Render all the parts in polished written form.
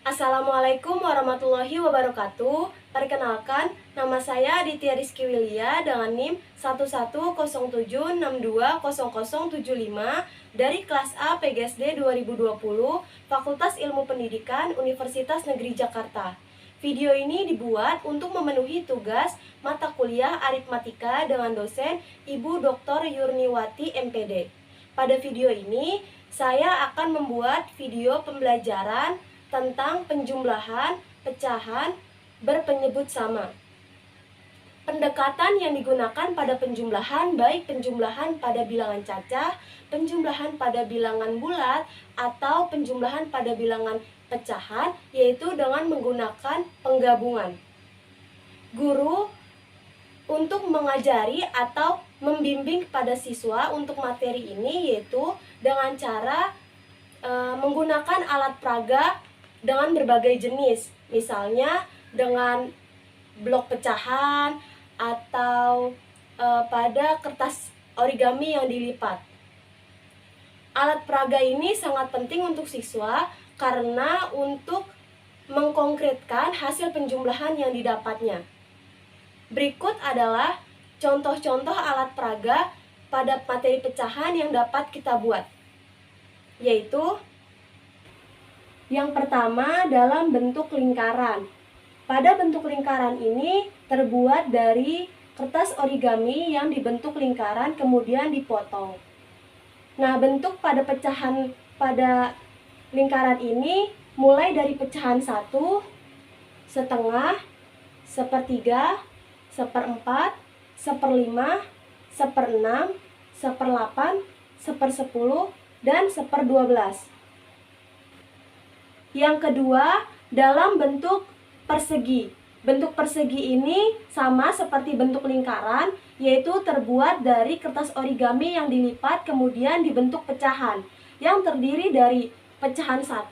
Assalamualaikum warahmatullahi wabarakatuh. Perkenalkan, nama saya Aditya Rizky Wilia dengan NIM 1107620075 dari kelas A PGSD 2020, Fakultas Ilmu Pendidikan Universitas Negeri Jakarta. Video ini dibuat untuk memenuhi tugas mata kuliah aritmatika dengan dosen Ibu Dr. Yurniwati MPD. Pada video ini, saya akan membuat video pembelajaran tentang penjumlahan, pecahan, berpenyebut sama. Pendekatan yang digunakan pada penjumlahan baik penjumlahan pada bilangan cacah, penjumlahan pada bilangan bulat, atau penjumlahan pada bilangan pecahan, yaitu dengan menggunakan penggabungan. Guru untuk mengajari atau membimbing pada siswa untuk materi ini yaitu dengan cara menggunakan alat peraga dengan berbagai jenis, misalnya dengan blok pecahan atau pada kertas origami yang dilipat. Alat peraga ini sangat penting untuk siswa karena untuk mengkonkretkan hasil penjumlahan yang didapatnya. Berikut adalah contoh-contoh alat peraga pada materi pecahan yang dapat kita buat, yaitu yang pertama dalam bentuk lingkaran. Pada bentuk lingkaran ini terbuat dari kertas origami yang dibentuk lingkaran kemudian dipotong. Nah, bentuk pada pecahan pada lingkaran ini mulai dari pecahan 1, setengah, sepertiga, seperempat, seperlima, seperenam, seperdelapan, sepersepuluh, dan seperdua-belas. Yang kedua, dalam bentuk persegi. Bentuk persegi ini sama seperti bentuk lingkaran, yaitu terbuat dari kertas origami yang dilipat kemudian dibentuk pecahan, yang terdiri dari pecahan 1,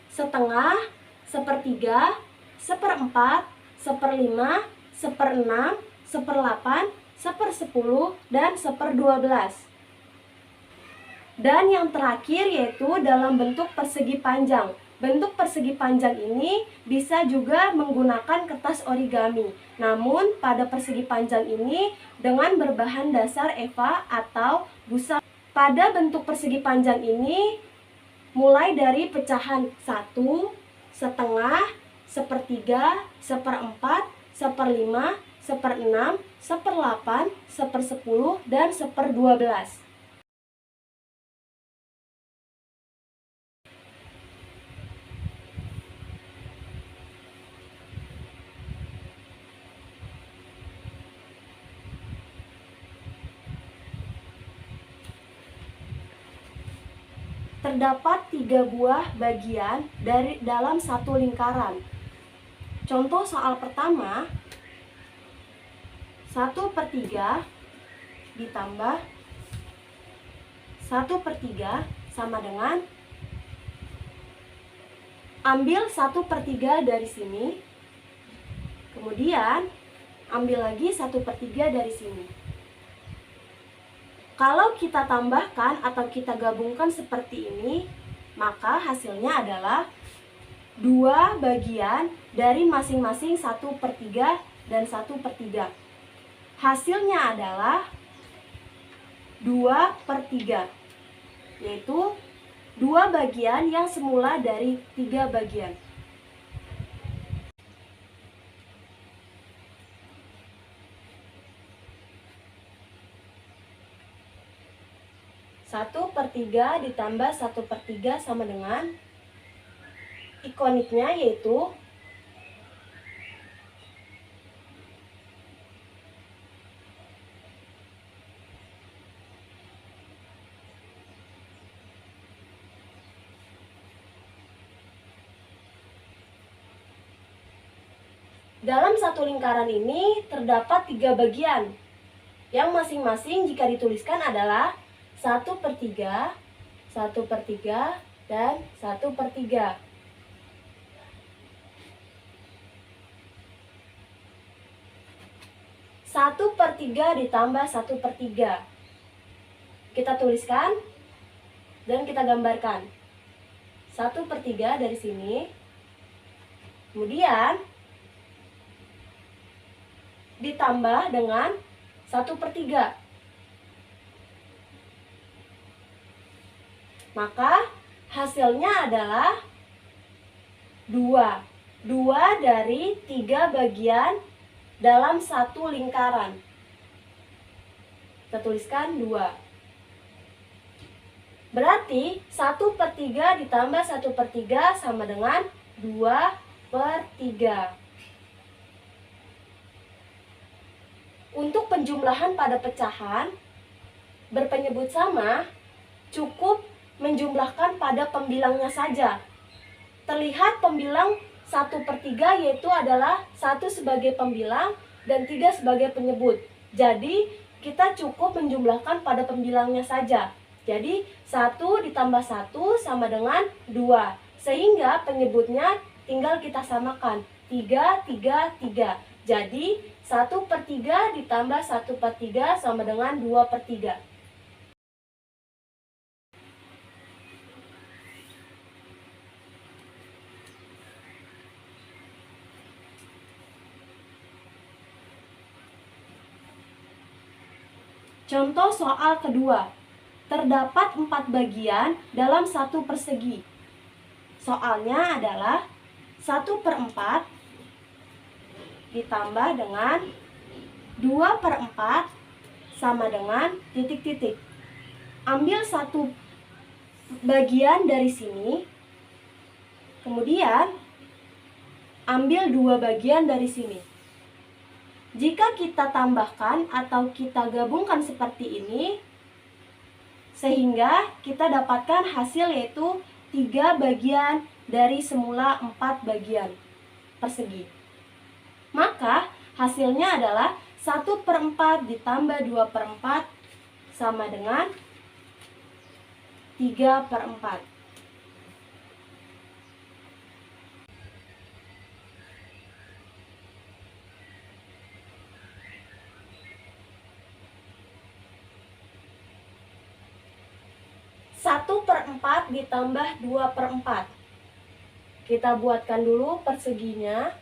setengah, sepertiga, seperempat, seperlima, seperenam, seperdelapan, sepersepuluh, dan seperdua-belas. Dan yang terakhir yaitu dalam bentuk persegi panjang. Bentuk persegi panjang ini bisa juga menggunakan kertas origami. Namun pada persegi panjang ini dengan berbahan dasar EVA atau busa. Pada bentuk persegi panjang ini mulai dari pecahan 1, setengah, sepertiga, seperempat, seperlima, seperenam, seperdelapan, sepersepuluh, dan seperdua-belas. Terdapat 3 buah bagian dalam satu lingkaran. Contoh soal pertama, 1/3 ditambah 1/3 sama dengan, ambil 1/3 dari sini, kemudian ambil lagi 1/3 dari sini. Kalau kita tambahkan atau kita gabungkan seperti ini, maka hasilnya adalah 2 bagian dari masing-masing 1/3 dan 1/3. Hasilnya adalah 2/3, yaitu 2 bagian yang semula dari 3 bagian. Satu per 3 ditambah 1/3 sama dengan, ikoniknya yaitu dalam satu lingkaran ini terdapat 3 bagian yang masing-masing jika dituliskan adalah 1/3, 1/3, dan 1/3. Satu per 3 ditambah 1/3. Kita tuliskan dan kita gambarkan. 1/3 dari sini Kemudian ditambah dengan 1/3. Maka hasilnya adalah 2. 2 dari 3 bagian dalam satu lingkaran. Kita tuliskan 2. Berarti 1/3 ditambah 1/3 sama dengan 2/3. Untuk penjumlahan pada pecahan berpenyebut sama, cukup menjumlahkan pada pembilangnya saja. Terlihat pembilang 1/3 yaitu adalah 1 sebagai pembilang dan 3 sebagai penyebut. Jadi kita cukup menjumlahkan pada pembilangnya saja. Jadi 1 ditambah 1 sama dengan 2. Sehingga penyebutnya tinggal kita samakan. 3, 3, 3. Jadi 1/3 ditambah 1/3 sama dengan 2/3. Contoh soal kedua. Terdapat 4 bagian dalam satu persegi. Soalnya adalah 1/4 ditambah dengan 2/4 sama dengan titik-titik. Ambil satu bagian dari sini, kemudian ambil 2 bagian dari sini. Jika kita tambahkan atau kita gabungkan seperti ini, sehingga kita dapatkan hasil yaitu 3 bagian dari semula 4 bagian persegi. Maka hasilnya adalah 1/4 ditambah 2/4 sama dengan 3/4. Satu per 4 ditambah 2/4. Kita buatkan dulu perseginya.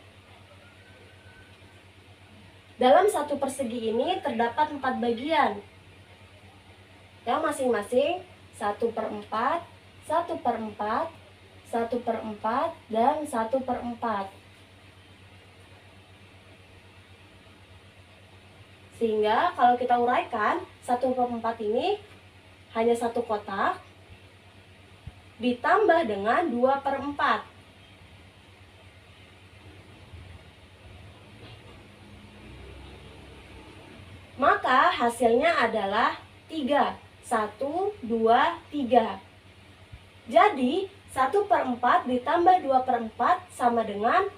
Dalam satu persegi ini terdapat 4 bagian. Yang masing-masing 1/4, 1/4, 1/4, dan 1/4. Sehingga kalau kita uraikan 1/4 ini hanya satu kotak ditambah dengan 2/4. Maka hasilnya adalah 3. 1, 2, 3. Jadi 1/4 ditambah 2/4 sama dengan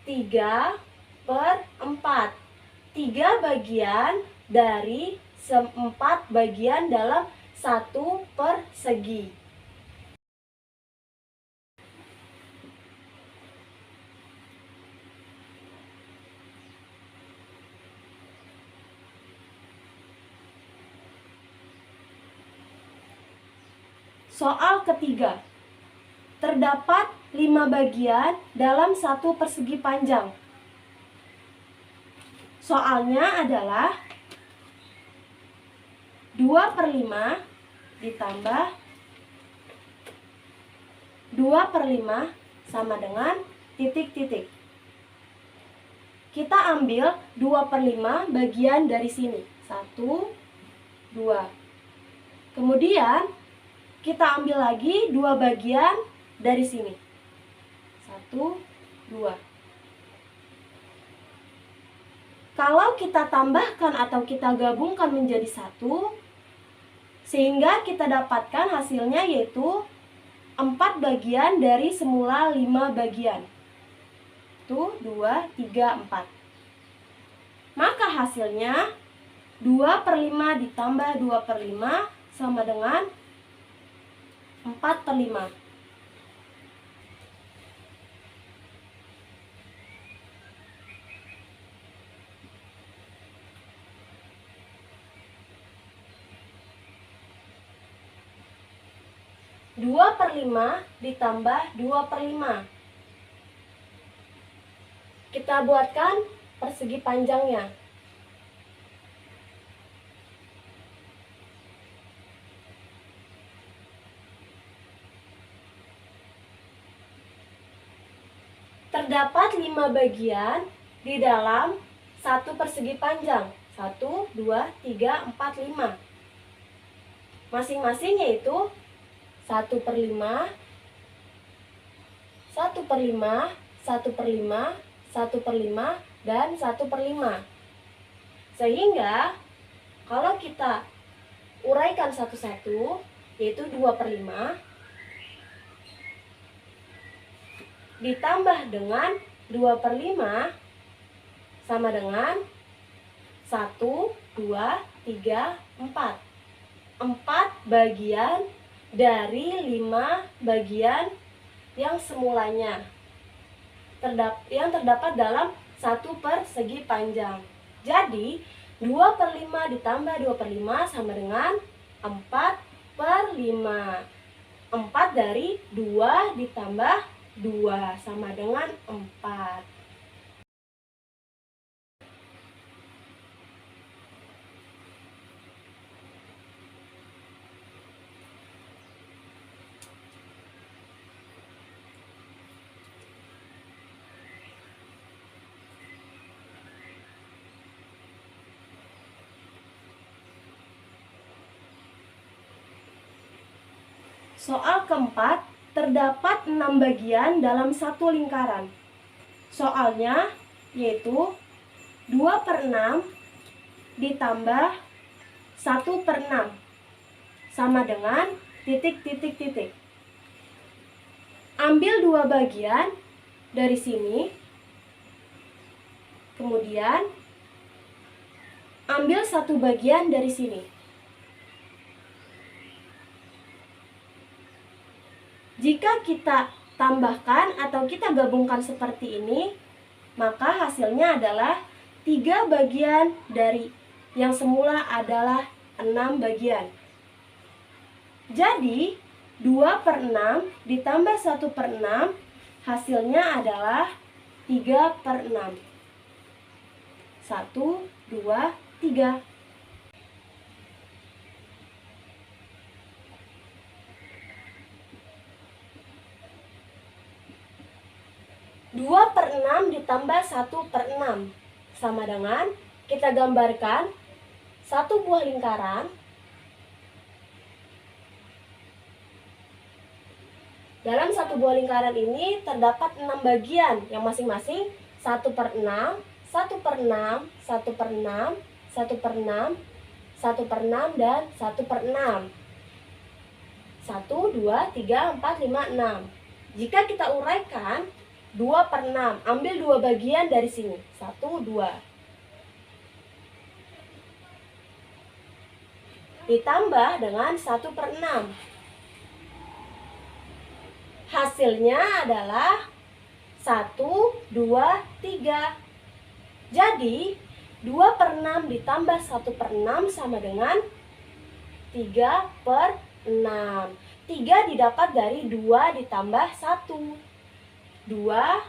3/4. 3 bagian dari 4 bagian dalam satu persegi. Soal ketiga. Terdapat 5 bagian dalam satu persegi panjang. Soalnya adalah 2/5 ditambah 2/5 sama dengan titik-titik. Kita ambil 2/5 bagian dari sini. 1, 2. Kemudian kita ambil lagi 2 bagian dari sini. 1, 2. Kalau kita tambahkan atau kita gabungkan menjadi 1, sehingga kita dapatkan hasilnya yaitu 4 bagian dari semula 5 bagian. 1, 2, 3, 4. Maka hasilnya 2/5 ditambah 2/5 sama dengan 4/5. Dua per 5 ditambah 2/5. Kita buatkan persegi panjangnya. Terdapat 5 bagian di dalam satu persegi panjang. 1, 2, 3, 4, 5. Masing-masing yaitu 1/5, 1/5, 1/5, 1/5, dan 1/5. Sehingga kalau kita uraikan satu-satu, yaitu 2/5 ditambah dengan 2/5 sama dengan 1, 2, 3, 4. 4 bagian dari 5 bagian yang semulanya yang terdapat dalam satu persegi panjang. Jadi 2/5 ditambah 2/5 sama dengan 4/5. 4 dari 2 ditambah 2 sama dengan 4. Soal keempat, terdapat 6 bagian dalam satu lingkaran. Soalnya yaitu 2/6 ditambah 1/6 sama dengan titik. Ambil 2 bagian dari sini, kemudian ambil 1 bagian dari sini. Jika kita tambahkan atau kita gabungkan seperti ini, maka hasilnya adalah 3 bagian dari yang semula adalah 6 bagian. Jadi 2/6 ditambah 1/6 hasilnya adalah 3/6. 1, 2, 3. 2/6 ditambah 1/6 sama dengan, kita gambarkan satu buah lingkaran. Dalam satu buah lingkaran ini terdapat 6 bagian yang masing-masing 1/6, 1/6, 1/6, 1/6, 1/6, dan 1/6. 1, 2, 3, 4, 5, 6. Jika kita uraikan 2/6, ambil 2 bagian dari sini. 1, 2. Ditambah dengan 1/6. Hasilnya /adalah 1, 2, 3. Jadi 2/6 ditambah 1/6 sama dengan 3/6. 3 didapat dari 2 ditambah 1. 2,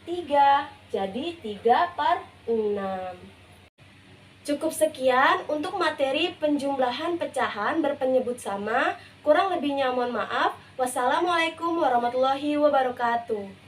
3. Jadi 3/6. Cukup sekian untuk materi penjumlahan pecahan berpenyebut sama. Kurang lebihnya mohon maaf. Wassalamualaikum warahmatullahi wabarakatuh.